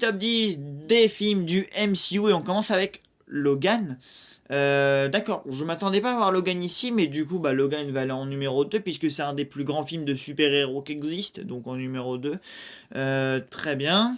top 10 des films du MCU et on commence avec Logan. D'accord, je m'attendais pas à voir Logan ici, mais du coup, bah, Logan va aller en numéro 2 puisque c'est un des plus grands films de super-héros qui existe, donc en numéro 2. Très bien.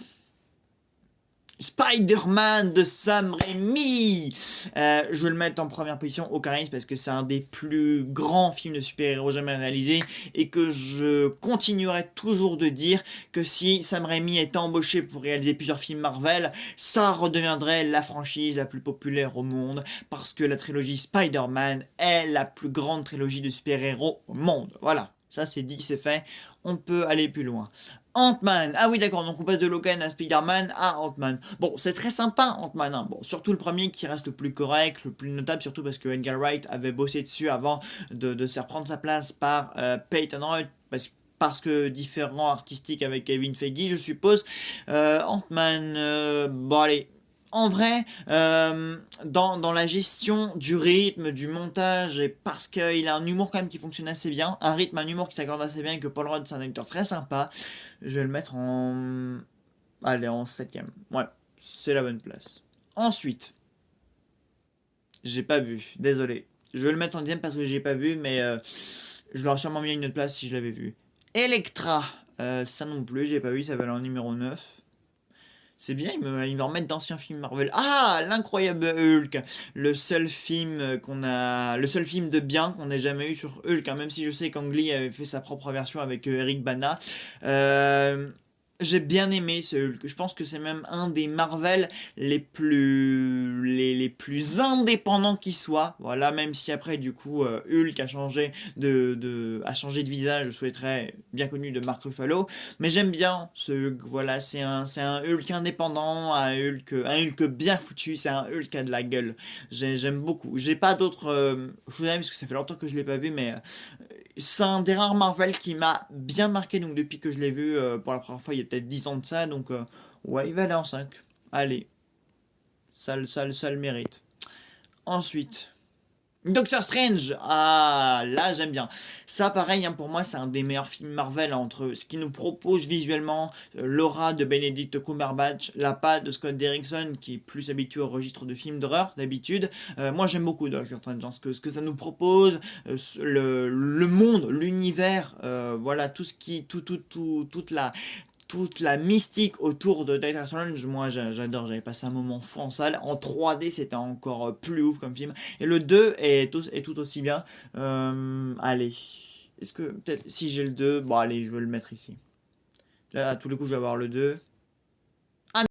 Spider-Man de Sam Raimi. Je vais le mettre en première position au charisme parce que c'est un des plus grands films de super-héros jamais réalisés et que je continuerai toujours de dire que si Sam Raimi était embauché pour réaliser plusieurs films Marvel, ça redeviendrait la franchise la plus populaire au monde parce que la trilogie Spider-Man est la plus grande trilogie de super-héros au monde. Voilà, ça c'est dit, c'est fait. On peut aller plus loin. Ant-Man. Ah oui, d'accord, donc on passe de Logan à Spider-Man à Ant-Man. Bon, c'est très sympa, Ant-Man. Hein. Bon, surtout le premier qui reste le plus correct, le plus notable, surtout parce que Edgar Wright avait bossé dessus avant de se faire prendre sa place par Peyton Reed. Parce que différent artistique avec Kevin Feige, je suppose. Ant-Man, bon allez, en vrai, dans la gestion du rythme, du montage, et parce qu'il a un humour quand même qui fonctionne assez bien, un rythme, un humour qui s'accorde assez bien, et que Paul Rudd c'est un acteur très sympa, je vais le mettre en... Allez, en septième. Ouais, c'est la bonne place. Ensuite, j'ai pas vu, désolé. Je vais le mettre en dixième parce que j'ai pas vu, mais je l'aurais sûrement mis à une autre place si je l'avais vu. Electra, ça non plus, j'ai pas vu, ça va aller en numéro 9. C'est bien, il me remettent d'anciens films Marvel. Ah, l'incroyable Hulk, le seul film le seul film de bien qu'on ait jamais eu sur Hulk. Hein, même si je sais qu'Ang Lee avait fait sa propre version avec Eric Bana. Euh, j'ai bien aimé ce Hulk. Je pense que c'est même un des Marvel les plus indépendants qui soient. Voilà, même si après du coup Hulk a changé a changé de visage, je souhaiterais bien connu de Mark Ruffalo. Mais j'aime bien ce Hulk, voilà, c'est un Hulk indépendant, un Hulk bien foutu, c'est un Hulk qui a de la gueule. J'aime beaucoup. J'ai pas d'autres choses parce que ça fait longtemps que je l'ai pas vu, mais c'est un des rares Marvel qui m'a bien marqué, donc depuis que je l'ai vu pour la première fois, il y a peut-être 10 ans de ça, donc ouais, il va aller en 5. Allez, ça le mérite. Ensuite, Doctor Strange, ah là j'aime bien. Ça pareil hein, pour moi c'est un des meilleurs films Marvel hein, entre ce qu'il nous propose visuellement, l'aura de Benedict Cumberbatch, la patte de Scott Derrickson qui est plus habitué au registre de films d'horreur d'habitude. Moi j'aime beaucoup Doctor Strange, hein, ce que ça nous propose, le monde, l'univers, voilà tout ce qui, toute la mystique autour de Doctor Strange, moi j'adore, j'avais passé un moment fou en salle. En 3D, c'était encore plus ouf comme film. Et le 2 est tout aussi bien. Allez, est-ce que peut-être si j'ai le 2, bon allez, je vais le mettre ici. Là, à tous les coups, je vais avoir le 2.